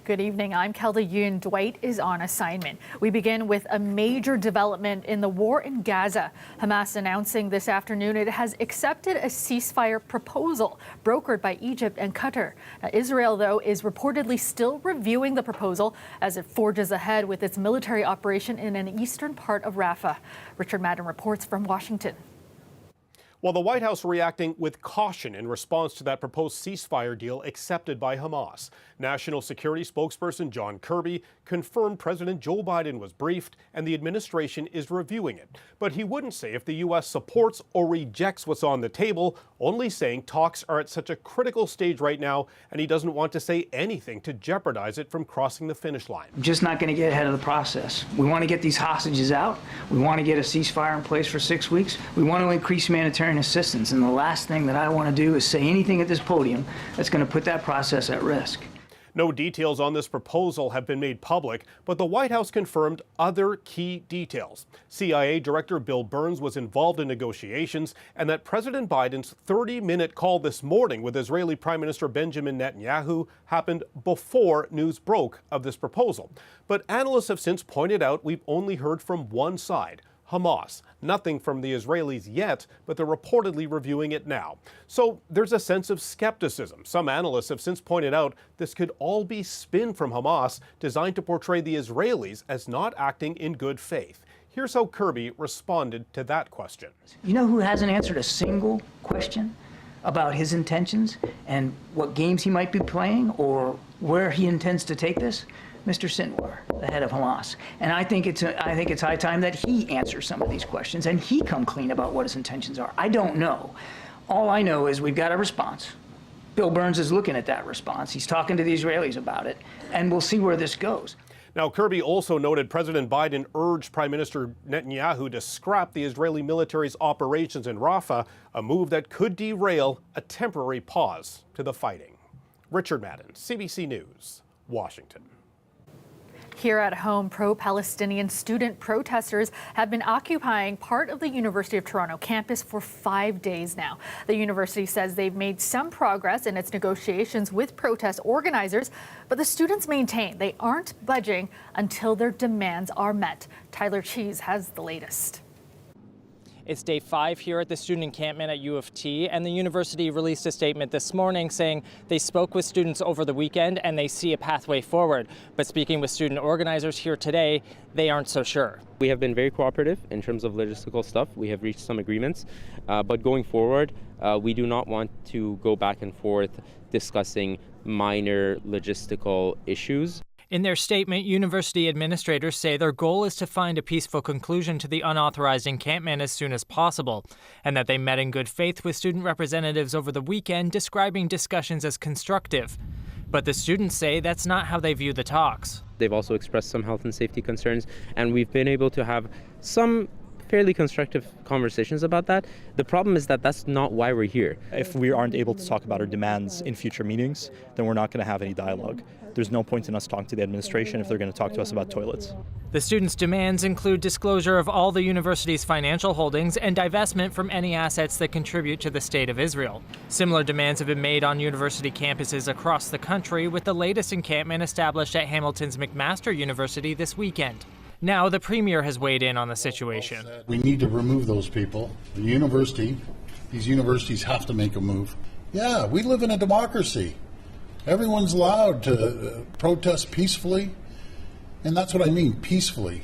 Good evening. I'm Kelda Yoon. Dwight is on assignment. We begin with a major development in the war in Gaza. Hamas announcing this afternoon it has accepted a ceasefire proposal brokered by Egypt and Qatar. Now, Israel, though, is reportedly still reviewing the proposal as it forges ahead with its military operation in an eastern part of Rafah. Richard Madden reports from Washington. While the White House reacting with caution in response to that proposed ceasefire deal accepted by Hamas, National Security spokesperson John Kirby confirmed President Joe Biden was briefed and the administration is reviewing it. But he wouldn't say if the U.S. supports or rejects what's on the table, only saying talks are at such a critical stage right now, and he doesn't want to say anything to jeopardize it from crossing the finish line. I'm just not going to get ahead of the process. We want to get these hostages out. We want to get a ceasefire in place for 6 weeks. We want to increase humanitarian assistance, and the last thing that I want to do is say anything at this podium that's going to put that process at risk. No details on this proposal have been made public, but the White House confirmed other key details. CIA Director Bill Burns was involved in negotiations, and that President Biden's 30-minute call this morning with Israeli Prime Minister Benjamin Netanyahu happened before news broke of this proposal. But analysts have since pointed out we've only heard from one side, Hamas. Nothing from the Israelis yet, but they're reportedly reviewing it now. So there's a sense of skepticism. Some analysts have since pointed out this could all be spin from Hamas designed to portray the Israelis as not acting in good faith. Here's how Kirby responded to that question. You know who hasn't answered a single question about his intentions and what games he might be playing or where he intends to take this? Mr. Sinwar, the head of Hamas. And I think it's high time that he answers some of these questions and he come clean about what his intentions are. I don't know. All I know is we've got a response. Bill Burns is looking at that response. He's talking to the Israelis about it, and we'll see where this goes. Now, Kirby also noted President Biden urged Prime Minister Netanyahu to scrap the Israeli military's operations in Rafah, a move that could derail a temporary pause to the fighting. Richard Madden, CBC News, Washington. Here at home, pro-Palestinian student protesters have been occupying part of the University of Toronto campus for 5 days now. The university says they've made some progress in its negotiations with protest organizers, but the students maintain they aren't budging until their demands are met. Tyler Cheese has the latest. It's day 5 here at the student encampment at U of T, and the university released a statement this morning saying they spoke with students over the weekend and they see a pathway forward. But speaking with student organizers here today, they aren't so sure. We have been very cooperative in terms of logistical stuff. We have reached some agreements, but going forward, we do not want to go back and forth discussing minor logistical issues. In their statement, university administrators say their goal is to find a peaceful conclusion to the unauthorized encampment as soon as possible, and that they met in good faith with student representatives over the weekend, describing discussions as constructive. But the students say that's not how they view the talks. They've also expressed some health and safety concerns, and we've been able to have some fairly constructive conversations about that. The problem is that that's not why we're here. If we aren't able to talk about our demands in future meetings, then we're not going to have any dialogue. There's no point in us talking to the administration if they're going to talk to us about toilets. The students' demands include disclosure of all the university's financial holdings and divestment from any assets that contribute to the state of Israel. Similar demands have been made on university campuses across the country, with the latest encampment established at Hamilton's McMaster University this weekend. Now, the premier has weighed in on the situation. We need to remove those people. The university, these universities have to make a move. Yeah, we live in a democracy. Everyone's allowed to protest peacefully, and that's what I mean, peacefully.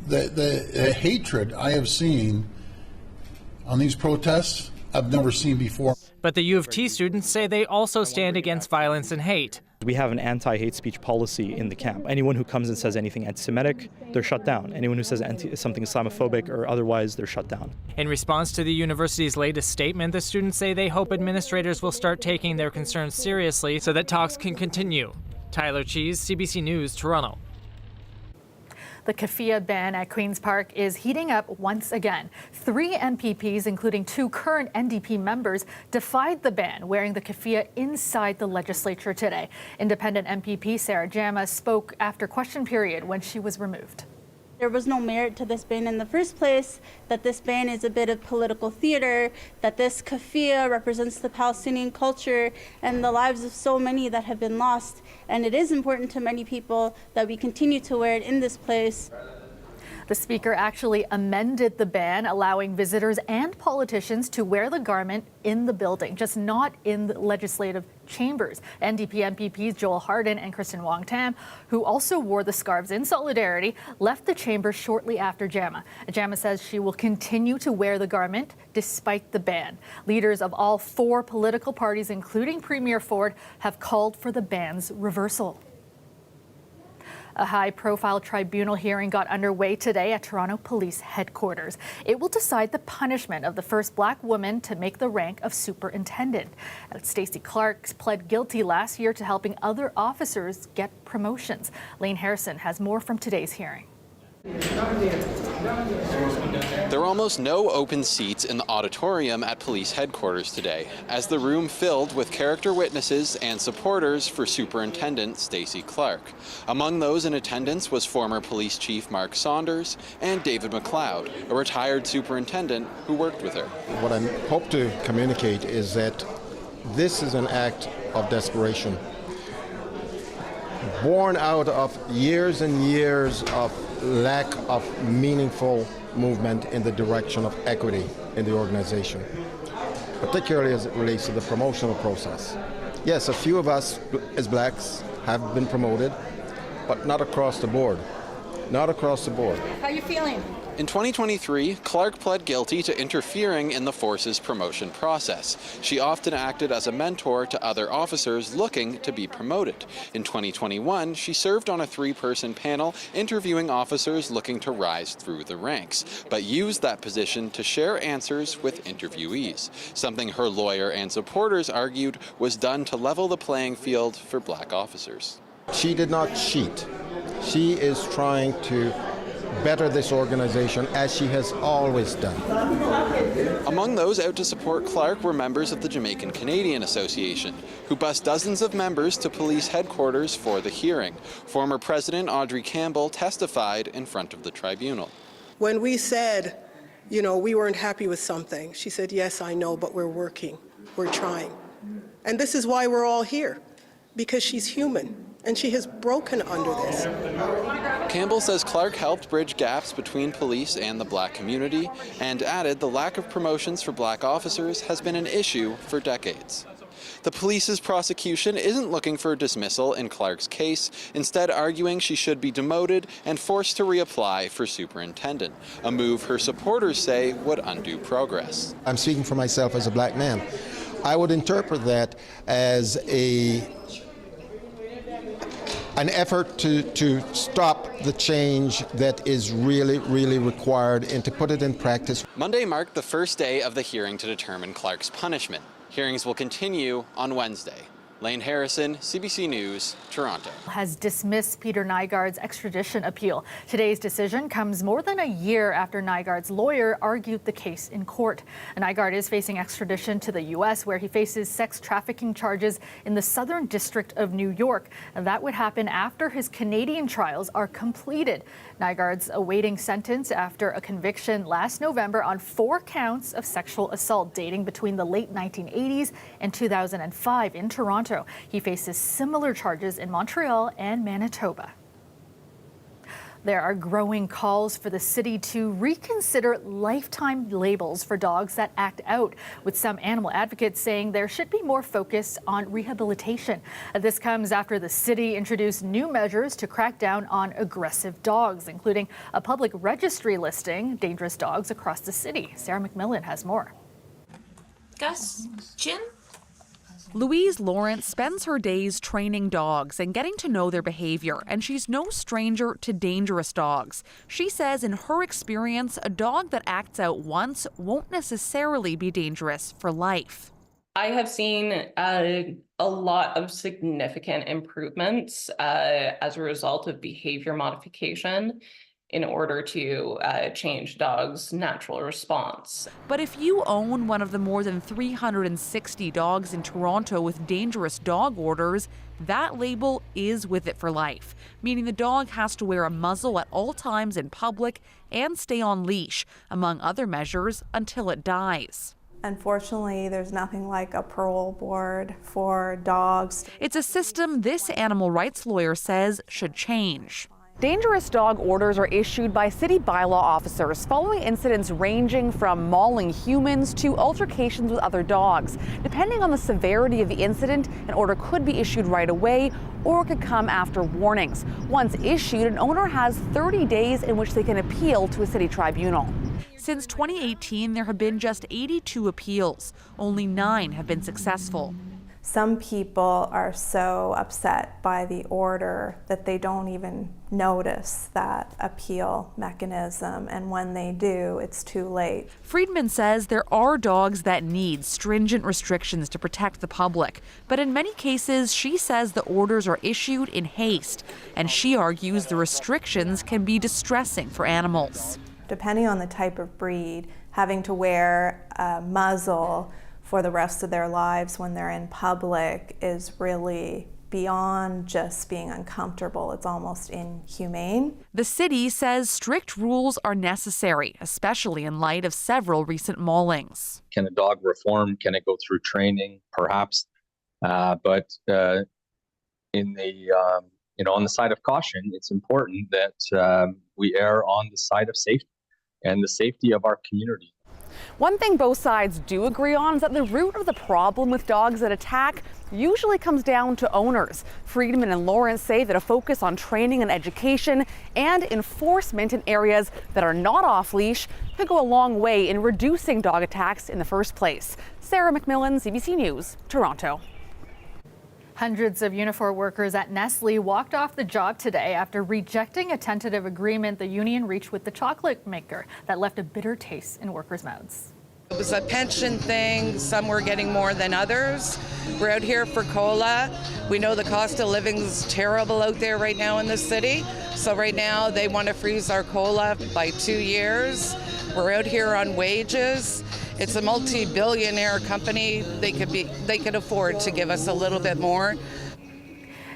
The hatred I have seen on these protests, I've never seen before. But the U of T students say they also stand against violence and hate. We have an anti-hate speech policy in the camp. Anyone who comes and says anything anti-Semitic, they're shut down. Anyone who says something Islamophobic or otherwise, they're shut down. In response to the university's latest statement, the students say they hope administrators will start taking their concerns seriously so that talks can continue. Tyler Cheese, CBC News, Toronto. The keffiyeh ban at Queen's Park is heating up once again. 3 MPPs, including 2 current NDP members, defied the ban, wearing the keffiyeh inside the legislature today. Independent MPP Sarah Jama spoke after question period when she was removed. There was no merit to this ban in the first place, that this ban is a bit of political theater, that this keffiyeh represents the Palestinian culture and the lives of so many that have been lost. And it is important to many people that we continue to wear it in this place. The speaker actually amended the ban, allowing visitors and politicians to wear the garment in the building, just not in the legislative chambers. NDP MPPs Joel Hardin and Kristen Wong-Tam, who also wore the scarves in solidarity, left the chamber shortly after JAMA. JAMA says she will continue to wear the garment despite the ban. Leaders of all 4 political parties, including Premier Ford, have called for the ban's reversal. A high-profile tribunal hearing got underway today at Toronto Police Headquarters. It will decide the punishment of the first Black woman to make the rank of superintendent. Stacey Clark pled guilty last year to helping other officers get promotions. Lane Harrison has more from today's hearing. There are almost no open seats in the auditorium at police headquarters today, as the room filled with character witnesses and supporters for Superintendent Stacey Clark. Among those in attendance was former Police Chief Mark Saunders and David McLeod, a retired superintendent who worked with her. What I hope to communicate is that this is an act of desperation, born out of years and years of lack of meaningful movement in the direction of equity in the organization, particularly as it relates to the promotional process. Yes, a few of us as Blacks have been promoted, but not across the board. Not across the board. How are you feeling? In 2023, Clark pled guilty to interfering in the force's promotion process. She often acted as a mentor to other officers looking to be promoted. In 2021, she served on a 3-person panel interviewing officers looking to rise through the ranks, but used that position to share answers with interviewees, something her lawyer and supporters argued was done to level the playing field for Black officers. She did not cheat. She is trying to better this organization as she has always done. Among those out to support Clark were members of the Jamaican Canadian Association, who bused dozens of members to police headquarters for the hearing. Former President Audrey Campbell testified in front of the tribunal. When we said, we weren't happy with something, she said, yes, I know, but we're working, we're trying. And this is why we're all here, because she's human. And she has broken under this. Campbell says Clark helped bridge gaps between police and the Black community, and added the lack of promotions for Black officers has been an issue for decades. The police's prosecution isn't looking for a dismissal in Clark's case, instead arguing she should be demoted and forced to reapply for superintendent, a move her supporters say would undo progress. I'm speaking for myself as a Black man. I would interpret that as an effort to stop the change that is really, really required and to put it in practice. Monday marked the first day of the hearing to determine Clark's punishment. Hearings will continue on Wednesday. Lane Harrison, CBC News, Toronto. Has dismissed Peter Nygaard's extradition appeal. Today's decision comes more than a year after Nygaard's lawyer argued the case in court. Nygaard is facing extradition to the U.S., where he faces sex trafficking charges in the Southern District of New York. And that would happen after his Canadian trials are completed. Nygaard's awaiting sentence after a conviction last November on 4 counts of sexual assault dating between the late 1980s and 2005 in Toronto. He faces similar charges in Montreal and Manitoba. There are growing calls for the city to reconsider lifetime labels for dogs that act out, with some animal advocates saying there should be more focus on rehabilitation. This comes after the city introduced new measures to crack down on aggressive dogs, including a public registry listing dangerous dogs across the city. Sarah McMillan has more. Gus, Chin? Louise Lawrence spends her days training dogs and getting to know their behavior, and she's no stranger to dangerous dogs. She says in her experience, a dog that acts out once won't necessarily be dangerous for life. I have seen a lot of significant improvements as a result of behavior modification in order to change dogs' natural response. But if you own one of the more than 360 dogs in Toronto with dangerous dog orders, that label is with it for life, meaning the dog has to wear a muzzle at all times in public and stay on leash, among other measures, until it dies. Unfortunately, there's nothing like a parole board for dogs. It's a system this animal rights lawyer says should change. Dangerous dog orders are issued by city bylaw officers following incidents ranging from mauling humans to altercations with other dogs. Depending on the severity of the incident, an order could be issued right away or it could come after warnings. Once issued, an owner has 30 days in which they can appeal to a city tribunal. Since 2018, there have been just 82 appeals. Only 9 have been successful. Some people are so upset by the order that they don't even notice that appeal mechanism, and when they do, it's too late. Friedman says there are dogs that need stringent restrictions to protect the public, but in many cases, she says the orders are issued in haste, and she argues the restrictions can be distressing for animals. Depending on the type of breed, having to wear a muzzle for the rest of their lives when they're in public is really beyond just being uncomfortable. It's almost inhumane. The city says strict rules are necessary, especially in light of several recent maulings. Can a dog reform? Can it go through training? Perhaps. But in the on the side of caution, it's important that we err on the side of safety and the safety of our community. One thing both sides do agree on is that the root of the problem with dogs that attack usually comes down to owners. Friedman and Lawrence say that a focus on training and education and enforcement in areas that are not off-leash could go a long way in reducing dog attacks in the first place. Sarah McMillan, CBC News, Toronto. Hundreds of Unifor workers at Nestle walked off the job today after rejecting a tentative agreement the union reached with the chocolate maker that left a bitter taste in workers' mouths. It was a pension thing. Some were getting more than others. We're out here for COLA. We know the cost of living's terrible out there right now in the city. So right now they want to freeze our COLA by 2 years. We're out here on wages. It's a multi-billionaire company. They could afford to give us a little bit more.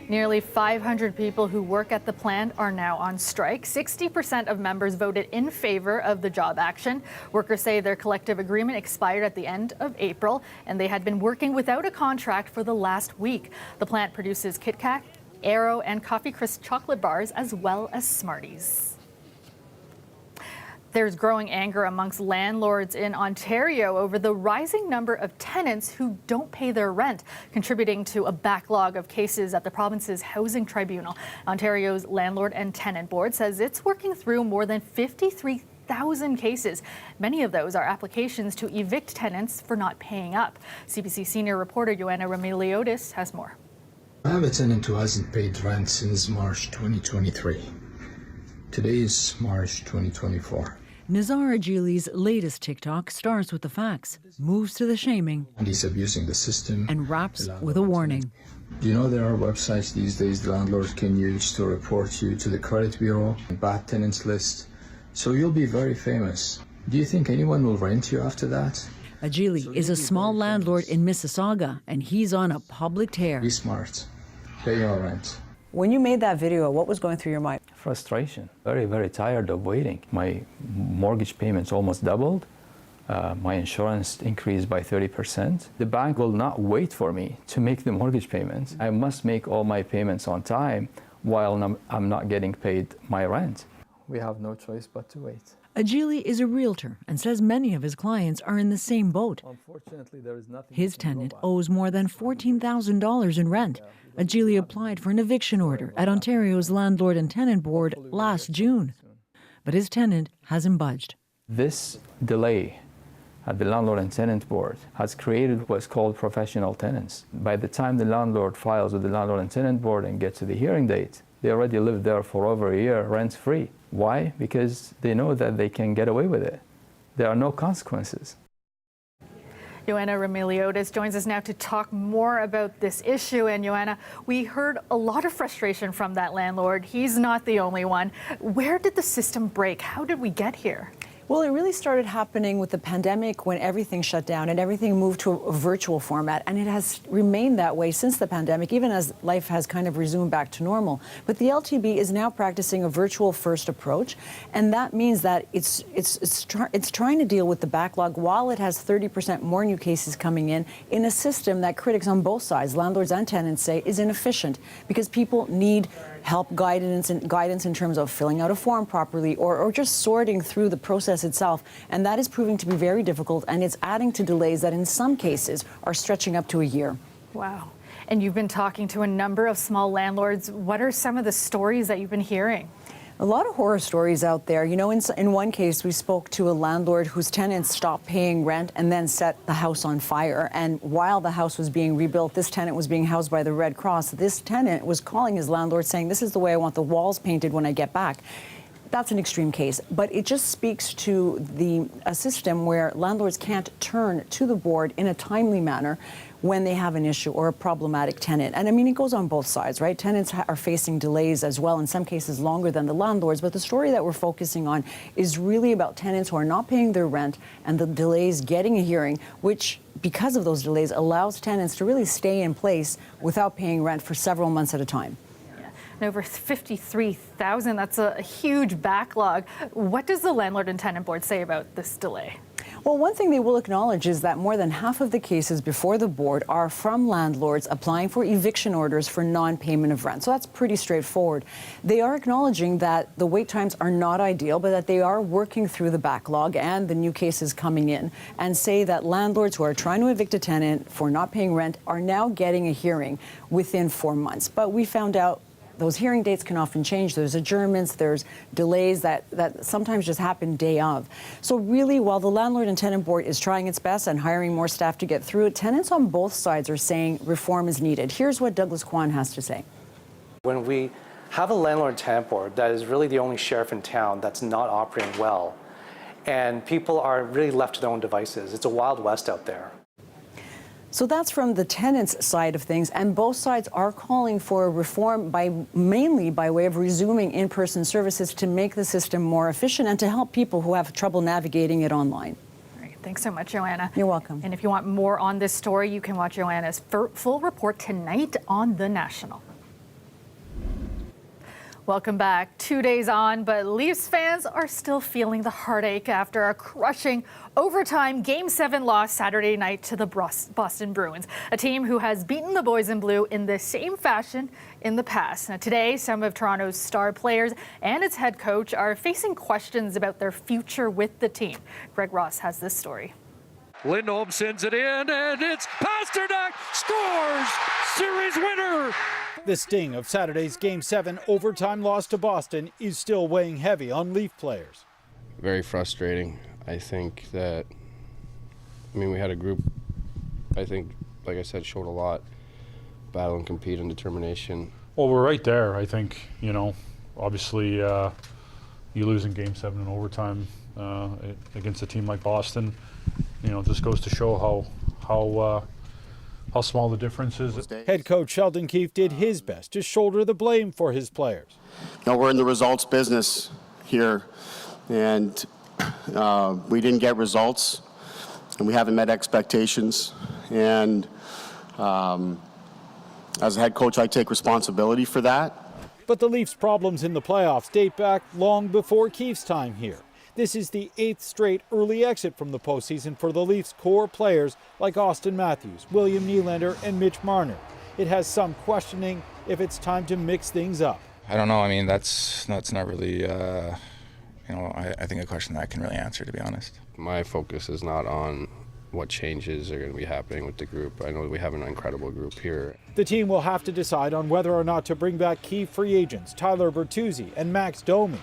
Nearly 500 people who work at the plant are now on strike. 60% of members voted in favor of the job action. Workers say their collective agreement expired at the end of April, and they had been working without a contract for the last week. The plant produces Kit Kat, Aero, and Coffee Crisp chocolate bars, as well as Smarties. There's growing anger amongst landlords in Ontario over the rising number of tenants who don't pay their rent, contributing to a backlog of cases at the province's housing tribunal. Ontario's Landlord and Tenant Board says it's working through more than 53,000 cases. Many of those are applications to evict tenants for not paying up. CBC senior reporter Joanna Remiliotis has more. I have a tenant who hasn't paid rent since March 2023. Today is March 2024. Nazar Ajili's latest TikTok starts with the facts, moves to the shaming, and he's abusing the system, and wraps with a warning. Do you know there are websites these days the landlords can use to report you to the credit bureau and bad tenants list? So you'll be very famous. Do you think anyone will rent you after that? Ajili is a small landlord in Mississauga, and he's on a public tear. Be smart. Pay your rent. When you made that video, what was going through your mind? Frustration. Very, very tired of waiting. My mortgage payments almost doubled. My insurance increased by 30%. The bank will not wait for me to make the mortgage payments. I must make all my payments on time while I'm not getting paid my rent. We have no choice but to wait. Ajili is a realtor and says many of his clients are in the same boat. Unfortunately, there is nothing. His tenant owes more than $14,000 in rent. Ajili applied for an eviction order at Ontario's Landlord and Tenant Board last June, but his tenant hasn't budged. This delay at the Landlord and Tenant Board has created what's called professional tenants. By the time the landlord files with the Landlord and Tenant Board and gets to the hearing date, they already lived there for over a year rent-free. Why? Because they know that they can get away with it. There are no consequences. Joanna Remiliotis joins us now to talk more about this issue. And Joanna, we heard a lot of frustration from that landlord. He's not the only one. Where did the system break? How did we get here? Well, it really started happening with the pandemic when everything shut down and everything moved to a virtual format. And it has remained that way since the pandemic, even as life has kind of resumed back to normal. But the LTB is now practicing a virtual first approach. And that means that it's trying to deal with the backlog while it has 30% more new cases coming in a system that critics on both sides, landlords and tenants, say is inefficient because people need help, guidance in terms of filling out a form properly or just sorting through the process itself. And that is proving to be very difficult, and it's adding to delays that in some cases are stretching up to a year. Wow. And you've been talking to a number of small landlords. What are some of the stories that you've been hearing? A lot of horror stories out there. You know, in one case, we spoke to a landlord whose tenants stopped paying rent and then set the house on fire. And while the house was being rebuilt, this tenant was being housed by the Red Cross. This tenant was calling his landlord saying, "This is the way I want the walls painted when I get back." That's an extreme case, but it just speaks to a system where landlords can't turn to the board in a timely manner when they have an issue or a problematic tenant. And I mean, it goes on both sides, right? Tenants are facing delays as well, in some cases longer than the landlords. But the story that we're focusing on is really about tenants who are not paying their rent and the delays getting a hearing, which, because of those delays, allows tenants to really stay in place without paying rent for several months at a time. Over 53,000, that's a huge backlog. What does the Landlord and Tenant Board say about this delay? Well, one thing they will acknowledge is that more than half of the cases before the board are from landlords applying for eviction orders for non-payment of rent. So that's pretty straightforward. They are acknowledging that the wait times are not ideal, but that they are working through the backlog and the new cases coming in, and say that landlords who are trying to evict a tenant for not paying rent are now getting a hearing within 4 months. But we found out those hearing dates can often change. There's adjournments, there's delays that sometimes just happen day of. So really, while the Landlord and Tenant Board is trying its best and hiring more staff to get through it, tenants on both sides are saying reform is needed. Here's what Douglas Kwan has to say. When we have a Landlord and Tenant Board that is really the only sheriff in town that's not operating well, and people are really left to their own devices, it's a wild west out there. So that's from the tenants' side of things, and both sides are calling for reform mainly by way of resuming in-person services to make the system more efficient and to help people who have trouble navigating it online. All right, thanks so much, Joanna. You're welcome. And if you want more on this story, you can watch Joanna's full report tonight on The National. Welcome back. 2 days on, but Leafs fans are still feeling the heartache after a crushing overtime Game 7 loss Saturday night to the Boston Bruins, a team who has beaten the boys in blue in the same fashion in the past. Now, today, some of Toronto's star players and its head coach are facing questions about their future with the team. Greg Ross has this story. Lindholm sends it in, and it's Pasternak scores! Series winner! The sting of Saturday's Game 7 overtime loss to Boston is still weighing heavy on Leaf players. Very frustrating. I think that, we had a group, I think, like I said, showed a lot. Battle and compete and determination. Well, we're right there, I think. Obviously, you lose in Game 7 in overtime against a team like Boston. Just goes to show how small the difference is. Head coach Sheldon Keefe did his best to shoulder the blame for his players. We're in the results business here, and we didn't get results, and we haven't met expectations. And as a head coach, I take responsibility for that. But the Leafs' problems in the playoffs date back long before Keefe's time here. This is the 8th straight early exit from the postseason for the Leafs' core players like Austin Matthews, William Nylander, and Mitch Marner. It has some questioning if it's time to mix things up. I don't know. That's not really, I think a question that I can really answer, to be honest. My focus is not on what changes are going to be happening with the group. I know we have an incredible group here. The team will have to decide on whether or not to bring back key free agents Tyler Bertuzzi and Max Domi.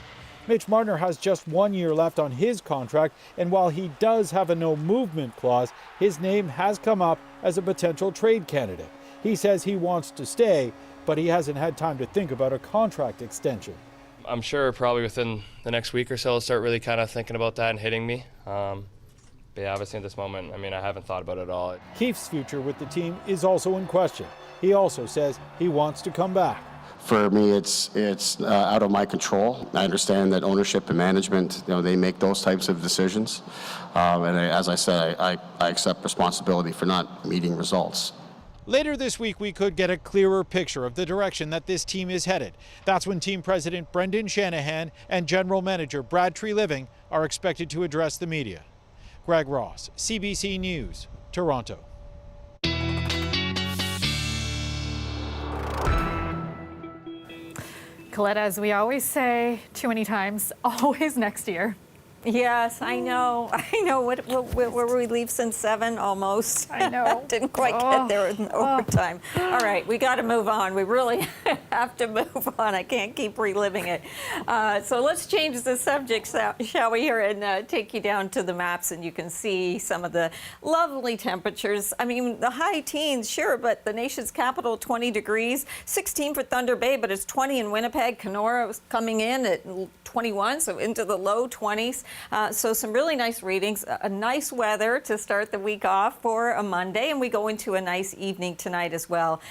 Mitch Marner has just 1 year left on his contract, and while he does have a no-movement clause, his name has come up as a potential trade candidate. He says he wants to stay, but he hasn't had time to think about a contract extension. I'm sure probably within the next week or so I'll start really kind of thinking about that and hitting me. But yeah, obviously at this moment, I mean, I haven't thought about it at all. Keefe's future with the team is also in question. He also says he wants to come back. For me, it's out of my control. I understand that ownership and management, they make those types of decisions. As I said, I accept responsibility for not meeting results. Later this week, we could get a clearer picture of the direction that this team is headed. That's when team president Brendan Shanahan and general manager Brad Treliving are expected to address the media. Greg Ross, CBC News, Toronto. Colette, as we always say too many times, always next year. Yes, I know. I know. What were we leave since 7 almost? I know. Didn't quite get there in overtime. All right, we got to move on. We really have to move on. I can't keep reliving it. So let's change the subject, shall we, here, and take you down to the maps, and you can see some of the lovely temperatures. I mean, the high teens, sure, but the nation's capital, 20 degrees, 16 for Thunder Bay, but it's 20 in Winnipeg. Kenora was coming in at 21, so into the low 20s. So some really nice readings, a nice weather to start the week off for a Monday, and we go into a nice evening tonight as well.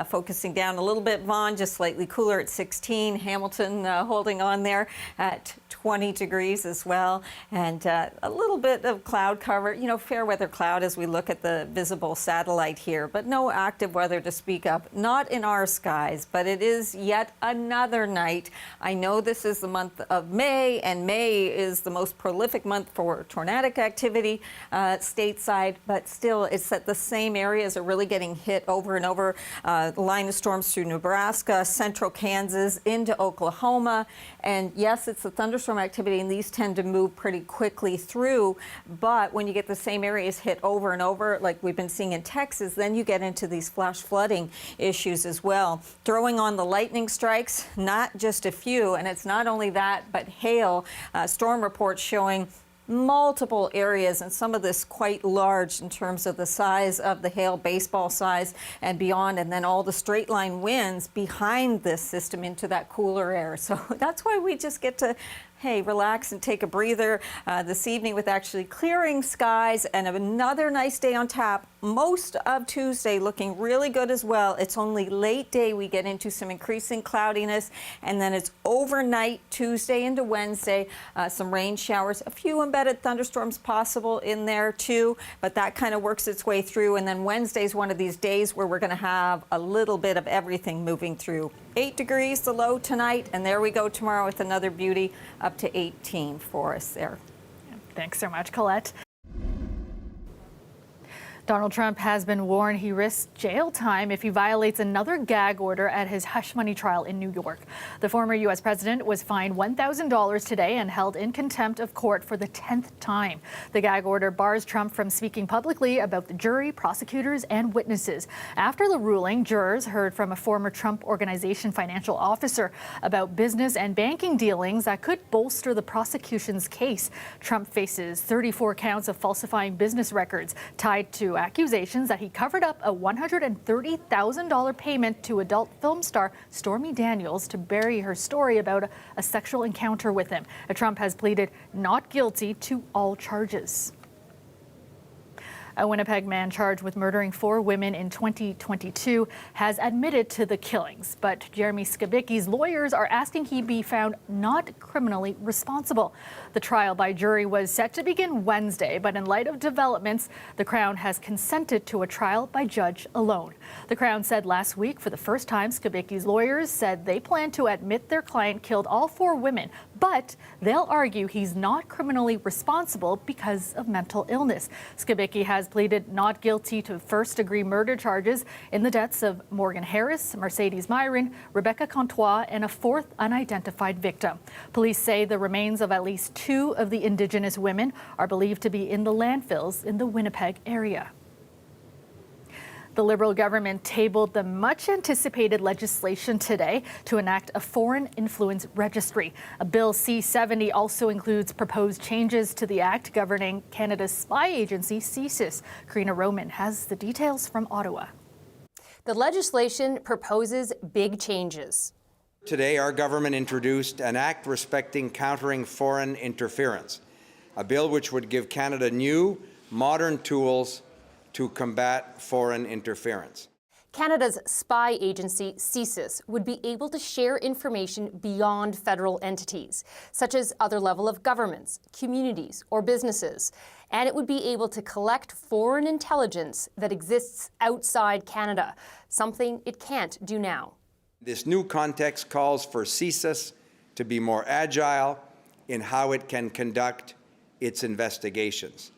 Focusing down a little bit, Vaughan just slightly cooler at 16, Hamilton holding on there at 20 degrees as well, and a little bit of cloud cover, fair weather cloud as we look at the visible satellite here, but no active weather to speak of, not in our skies, but it is yet another night. I know this is the month of May, and May is the most prolific month for tornadic activity stateside, but still it's that the same areas are really getting hit over and over. The line of storms through Nebraska, central Kansas, into Oklahoma, and yes, it's the thunderstorm activity, and these tend to move pretty quickly through, but when you get the same areas hit over and over, like we've been seeing in Texas, then you get into these flash flooding issues as well. Throwing on the lightning strikes, not just a few, and it's not only that, but hail. Storm reports showing multiple areas, and some of this quite large in terms of the size of the hail, baseball size and beyond, and then all the straight line winds behind this system into that cooler air. So that's why we just get to relax and take a breather this evening with actually clearing skies and another nice day on tap. Most of Tuesday looking really good as well. It's only late day we get into some increasing cloudiness, and then it's overnight Tuesday into Wednesday. Some rain showers, a few embedded thunderstorms possible in there too, but that kind of works its way through. And then Wednesday's one of these days where we're going to have a little bit of everything moving through. 8 degrees the low tonight, and there we go tomorrow with another beauty up to 18 for us there. Thanks so much, Colette. Donald Trump has been warned he risks jail time if he violates another gag order at his hush money trial in New York. The former U.S. president was fined $1,000 today and held in contempt of court for the 10th time. The gag order bars Trump from speaking publicly about the jury, prosecutors, and witnesses. After the ruling, jurors heard from a former Trump Organization financial officer about business and banking dealings that could bolster the prosecution's case. Trump faces 34 counts of falsifying business records tied to accusations that he covered up a $130,000 payment to adult film star Stormy Daniels to bury her story about a sexual encounter with him. Trump has pleaded not guilty to all charges. A Winnipeg man charged with murdering 4 women in 2022 has admitted to the killings, but Jeremy Skibicki's lawyers are asking he be found not criminally responsible. The trial by jury was set to begin Wednesday, but in light of developments, the Crown has consented to a trial by judge alone. The Crown said last week for the first time Skibicki's lawyers said they plan to admit their client killed all 4 women, but they'll argue he's not criminally responsible because of mental illness. Skibicki has pleaded not guilty to first-degree murder charges in the deaths of Morgan Harris, Mercedes Myron, Rebecca Comtois, and a 4th unidentified victim. Police say the remains of at least 2 of the Indigenous women are believed to be in the landfills in the Winnipeg area. The Liberal government tabled the much-anticipated legislation today to enact a foreign influence registry. Bill C-70 also includes proposed changes to the act governing Canada's spy agency, CSIS. Karina Roman has the details from Ottawa. The legislation proposes big changes. Today, our government introduced an act respecting countering foreign interference, a bill which would give Canada new, modern tools to combat foreign interference. Canada's spy agency, CSIS, would be able to share information beyond federal entities, such as other level of governments, communities, or businesses. And it would be able to collect foreign intelligence that exists outside Canada, something it can't do now. This new context calls for CSIS to be more agile in how it can conduct its investigations.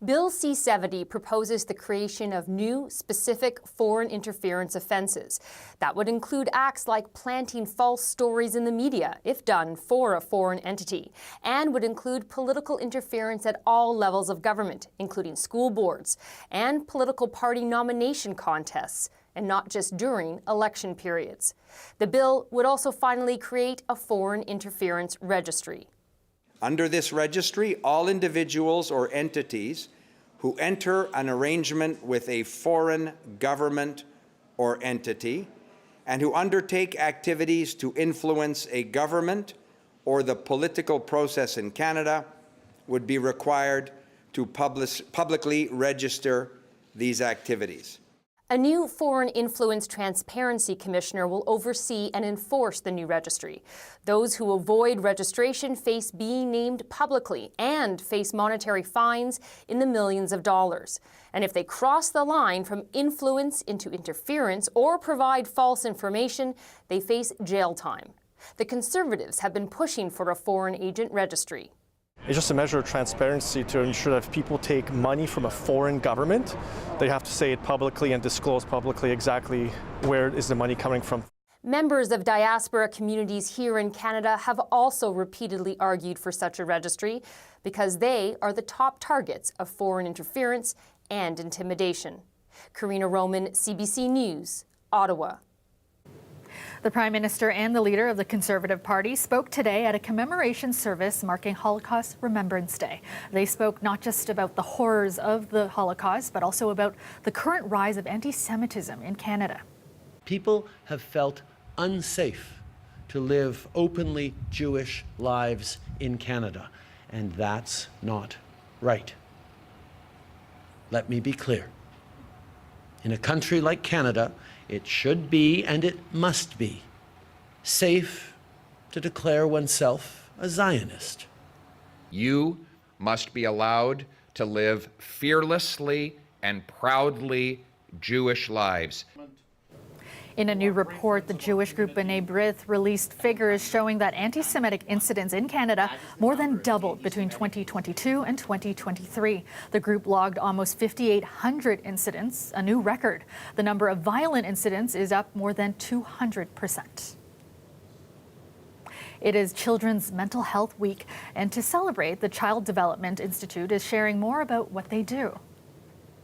Bill C-70 proposes the creation of new, specific foreign interference offenses. That would include acts like planting false stories in the media, if done for a foreign entity, and would include political interference at all levels of government, including school boards, and political party nomination contests, and not just during election periods. The bill would also finally create a foreign interference registry. Under this registry, all individuals or entities who enter an arrangement with a foreign government or entity and who undertake activities to influence a government or the political process in Canada would be required to publicly register these activities. A new Foreign Influence Transparency Commissioner will oversee and enforce the new registry. Those who avoid registration face being named publicly and face monetary fines in the millions of dollars. And if they cross the line from influence into interference or provide false information, they face jail time. The Conservatives have been pushing for a foreign agent registry. It's just a measure of transparency to ensure that if people take money from a foreign government, they have to say it publicly and disclose publicly exactly where is the money coming from. Members of diaspora communities here in Canada have also repeatedly argued for such a registry because they are the top targets of foreign interference and intimidation. Karina Roman, CBC News, Ottawa. The Prime Minister and the leader of the Conservative Party spoke today at a commemoration service marking Holocaust Remembrance Day. They spoke not just about the horrors of the Holocaust, but also about the current rise of anti-Semitism in Canada. People have felt unsafe to live openly Jewish lives in Canada, and that's not right. Let me be clear. In a country like Canada, it should be, and it must be, safe to declare oneself a Zionist. You must be allowed to live fearlessly and proudly Jewish lives. In a new report, the Jewish group B'nai B'rith released figures showing that anti-Semitic incidents in Canada more than doubled between 2022 and 2023. The group logged almost 5,800 incidents, a new record. The number of violent incidents is up more than 200%. It is Children's Mental Health Week, and to celebrate, the Child Development Institute is sharing more about what they do.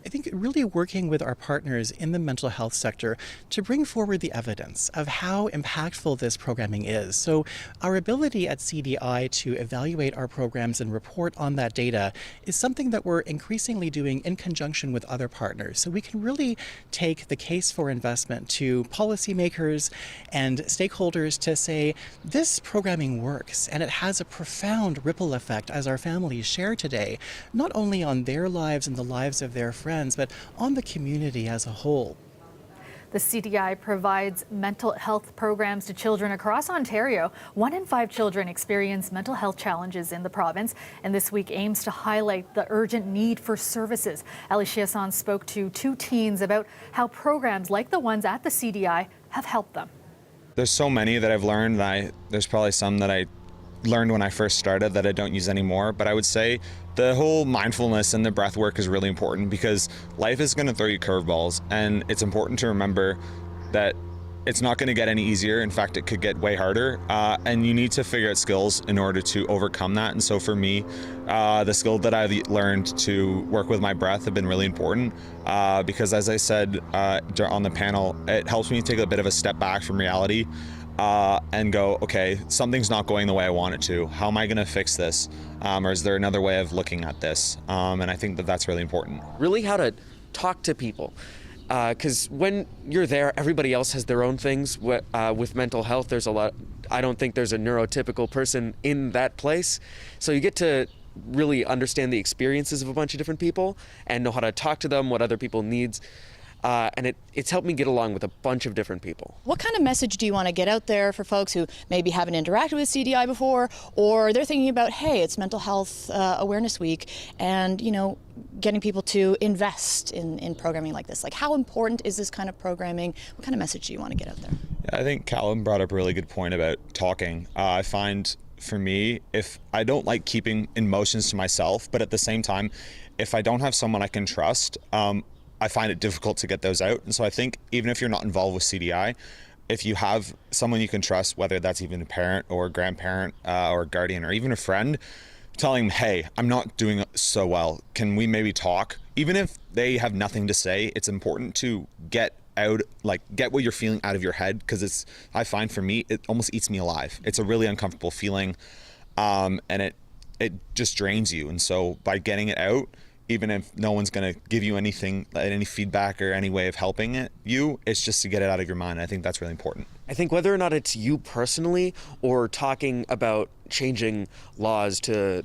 I think really working with our partners in the mental health sector to bring forward the evidence of how impactful this programming is. So our ability at CDI to evaluate our programs and report on that data is something that we're increasingly doing in conjunction with other partners. So we can really take the case for investment to policymakers and stakeholders to say, this programming works and it has a profound ripple effect as our families share today, not only on their lives and the lives of their friends, but on the community as a whole. The CDI provides mental health programs to children across Ontario. 1 in 5 children experience mental health challenges in the province, and this week aims to highlight the urgent need for services. Ali Chiasson spoke to 2 teens about how programs like the ones at the CDI have helped them. There's so many that I've learned that there's probably some that I learned when I first started that I don't use anymore, but I would say the whole mindfulness and the breath work is really important because life is going to throw you curveballs, and it's important to remember that it's not going to get any easier. In fact, it could get way harder, and you need to figure out skills in order to overcome that. And so for me, the skill that I've learned to work with my breath have been really important because, as I said on the panel, it helps me take a bit of a step back from reality and go, okay, something's not going the way I want it to. How am I going to fix this? Or is there another way of looking at this? And I think that that's really important. Really how to talk to people. Because when you're there, everybody else has their own things. With mental health, there's a lot. I don't think there's a neurotypical person in that place. So you get to really understand the experiences of a bunch of different people and know how to talk to them, what other people needs. And it's helped me get along with a bunch of different people. What kind of message do you want to get out there for folks who maybe haven't interacted with CDI before, or they're thinking about, hey, it's Mental Health Awareness Week, and, you know, getting people to invest in programming like this? Like, how important is this kind of programming? What kind of message do you want to get out there? Yeah, I think Callum brought up a really good point about talking. I find for me, if I don't like keeping emotions to myself, but at the same time, if I don't have someone I can trust, I find it difficult to get those out. And so I think even if you're not involved with CDI, if you have someone you can trust, whether that's even a parent or a grandparent or a guardian or even a friend, telling them, hey, I'm not doing so well. Can we maybe talk? Even if they have nothing to say, it's important to get out, like get what you're feeling out of your head, because I find for me, it almost eats me alive. It's a really uncomfortable feeling, and it just drains you. And so by getting it out, even if no one's going to give you anything, any feedback or any way of helping it's just to get it out of your mind. I think that's really important. I think whether or not it's you personally or talking about changing laws to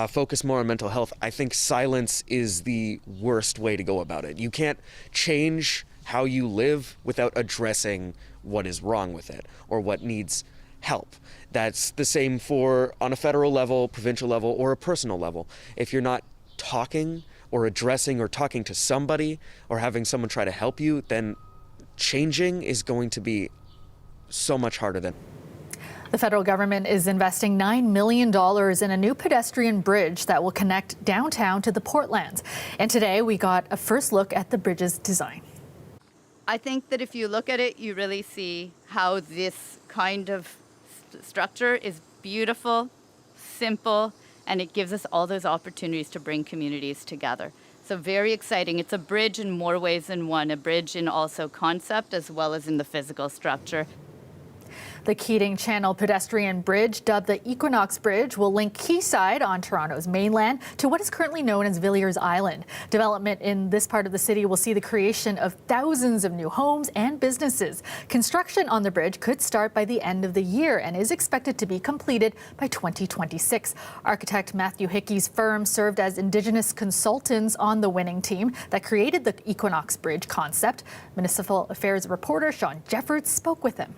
focus more on mental health, I think silence is the worst way to go about it. You can't change how you live without addressing what is wrong with it or what needs help. That's the same for on a federal level, provincial level, or a personal level. If you're not talking or addressing or talking to somebody or having someone try to help you, then changing is going to be so much harder than. The federal government is investing $9 million in a new pedestrian bridge that will connect downtown to the Portlands. And today we got a first look at the bridge's design. I think that if you look at it, you really see how this kind of structure is beautiful, simple, and it gives us all those opportunities to bring communities together. So very exciting. It's a bridge in more ways than one, a bridge in also concept as well as in the physical structure. The Keating Channel pedestrian bridge, dubbed the Equinox Bridge, will link Quayside on Toronto's mainland to what is currently known as Villiers Island. Development in this part of the city will see the creation of thousands of new homes and businesses. Construction on the bridge could start by the end of the year and is expected to be completed by 2026. Architect Matthew Hickey's firm served as Indigenous consultants on the winning team that created the Equinox Bridge concept. Municipal Affairs reporter Sean Jeffords spoke with him.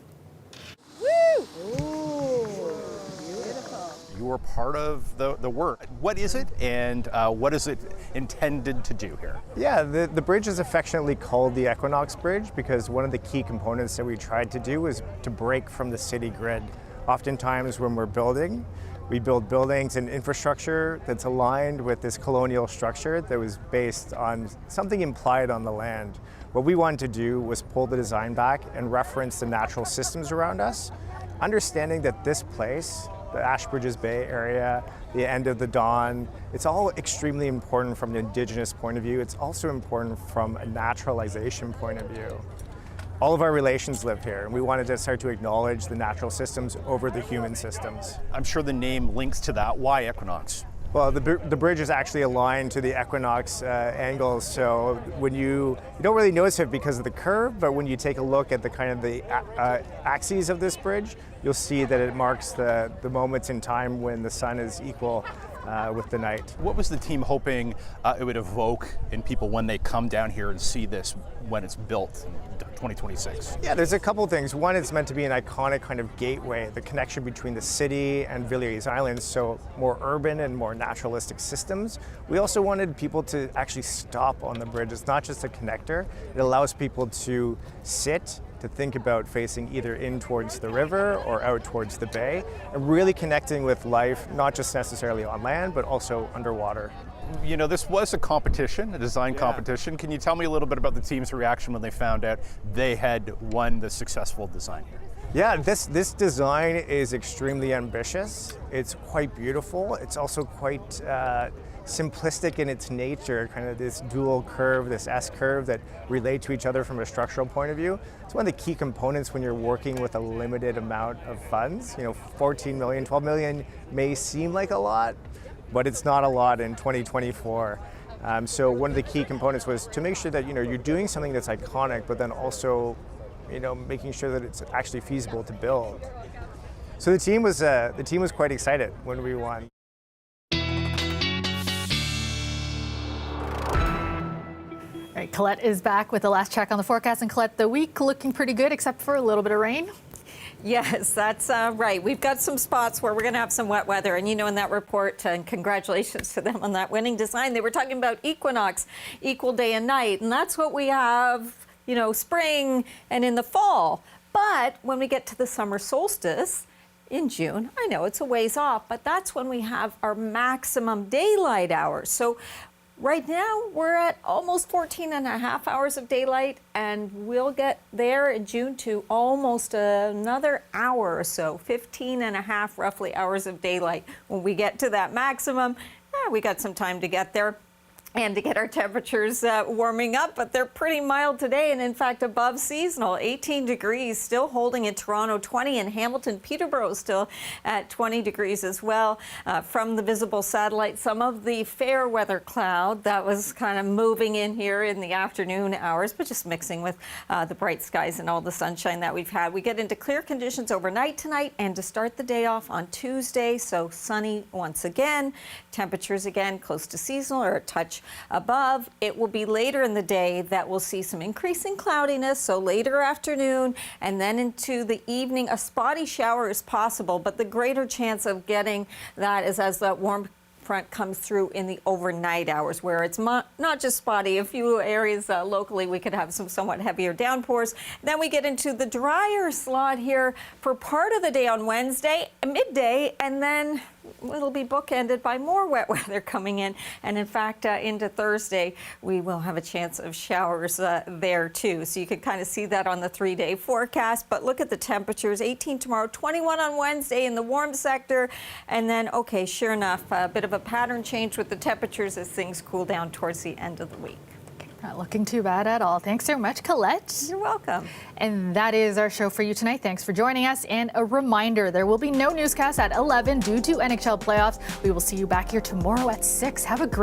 You were part of the work. What is it, and what is it intended to do here? Yeah, the bridge is affectionately called the Equinox Bridge because one of the key components that we tried to do was to break from the city grid. Oftentimes when we're building, we build buildings and infrastructure that's aligned with this colonial structure that was based on something implied on the land. What we wanted to do was pull the design back and reference the natural systems around us, understanding that this place, the Ashbridges Bay area, the end of the Don, it's all extremely important from an Indigenous point of view. It's also important from a naturalization point of view. All of our relations live here, and we wanted to start to acknowledge the natural systems over the human systems. I'm sure the name links to that. Why Equinox? Well, the bridge is actually aligned to the equinox angles, so when you don't really notice it because of the curve, but when you take a look at the kind of the axes of this bridge, you'll see that it marks the moments in time when the sun is equal with the night. What was the team hoping it would evoke in people when they come down here and see this when it's built in 2026? Yeah, there's a couple things. One, it's meant to be an iconic kind of gateway, the connection between the city and Villiers Island, so more urban and more naturalistic systems. We also wanted people to actually stop on the bridge. It's not just a connector. It allows people to sit, to think about facing either in towards the river or out towards the bay, and really connecting with life, not just necessarily on land, but also underwater. You know, this was a competition, a design competition. Can you tell me a little bit about the team's reaction when they found out they had won the successful design here? Yeah, this design is extremely ambitious. It's quite beautiful. It's also quite simplistic in its nature, kind of this dual curve, this S-curve that relate to each other from a structural point of view. It's one of the key components when you're working with a limited amount of funds. You know, 14 million, 12 million may seem like a lot, but it's not a lot in 2024. So one of the key components was to make sure that, you know, you're doing something that's iconic, but then also, you know, making sure that it's actually feasible to build. So the team was quite excited when we won. right, Colette is back with the last check on the forecast. And Colette, the week looking pretty good except for a little bit of rain. Yes, that's right. We've got some spots where we're going to have some wet weather. And you know, in that report, and congratulations to them on that winning design, they were talking about equinox, equal day and night. And that's what we have, you know, spring and in the fall. But when we get to the summer solstice in June, I know it's a ways off, but that's when we have our maximum daylight hours. So right now, we're at almost 14 and a half hours of daylight, and we'll get there in June to almost another hour or so, 15 and a half roughly hours of daylight. When we get to that maximum, we got some time to get there and to get our temperatures warming up, but they're pretty mild today, and in fact above seasonal. 18 degrees still holding in Toronto, 20 in Hamilton. Peterborough still at 20 degrees as well. From the visible satellite, some of the fair weather cloud that was kind of moving in here in the afternoon hours, but just mixing with the bright skies and all the sunshine that we've had. We get into clear conditions overnight tonight and to start the day off on Tuesday, so sunny once again. Temperatures again close to seasonal or a touch above. It will be later in the day that we'll see some increasing cloudiness, so later afternoon and then into the evening, a spotty shower is possible, but the greater chance of getting that is as that warm front comes through in the overnight hours, where it's not just spotty. A few areas locally we could have some somewhat heavier downpours. Then we get into the drier slot here for part of the day on Wednesday, midday, and then it'll be bookended by more wet weather coming in. And in fact, into Thursday, we will have a chance of showers there too. So you can kind of see that on the 3-day forecast. But look at the temperatures, 18 tomorrow, 21 on Wednesday in the warm sector. And then, okay, sure enough, a bit of a pattern change with the temperatures as things cool down towards the end of the week. Not looking too bad at all. Thanks so much, Colette. You're welcome. And that is our show for you tonight. Thanks for joining us. And a reminder, there will be no newscast at 11 due to NHL playoffs. We will see you back here tomorrow at 6. Have a great